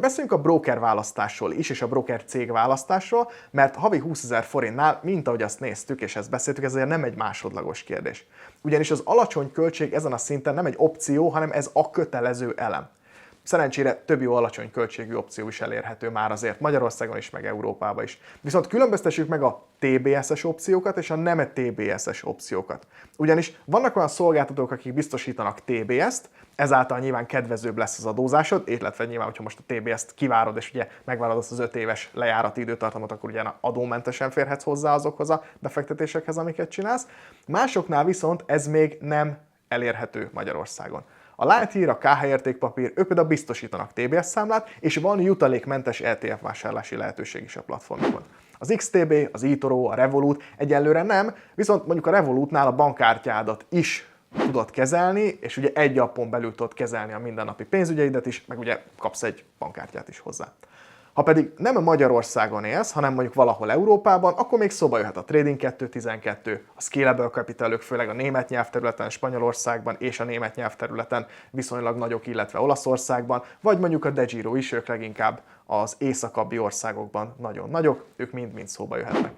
beszéljünk a broker választásról is, és a broker cég választásról, mert havi 20 000 forintnál, mint ahogy azt néztük, és ezt beszéltük, ez azért nem egy másodlagos kérdés. Ugyanis az alacsony költség ezen a szinten nem egy opció, hanem ez a kötelező elem. Szerencsére több jó alacsony költségű opció is elérhető már azért Magyarországon is, meg Európában is. Viszont különböztessük meg a TBS-es opciókat és a nem TBS-es opciókat. Ugyanis vannak olyan szolgáltatók, akik biztosítanak TBS-t, ezáltal nyilván kedvezőbb lesz az adózásod, illetve nyilván, hogyha most a TBS-t kivárod, és ugye megvárod azt az 5 éves lejárati időtartamot, akkor ugye adómentesen férhetsz hozzá azokhoz a befektetésekhez, amiket csinálsz. Másoknál viszont ez még nem elérhető Magyarországon. A Lighthear, a KH értékpapír, ők például biztosítanak TBS számlát, és van jutalékmentes ETF vásárlási lehetőség is a platformokon. Az XTB, az eToro, a Revolut egyelőre nem, viszont mondjuk a Revolutnál a bankkártyádat is tudod kezelni, és ugye egy appon belül tudod kezelni a mindennapi pénzügyeidet is, meg ugye kapsz egy bankkártyát is hozzá. Ha pedig nem Magyarországon élsz, hanem mondjuk valahol Európában, akkor még szóba jöhet a Trading 212, a Scalable Capitalok, főleg a német nyelvterületen, Spanyolországban és a német nyelvterületen viszonylag nagyok, illetve Olaszországban, vagy mondjuk a DeGiro is, ők leginkább az északabbi országokban nagyon nagyok, ők mind-mind szóba jöhetnek.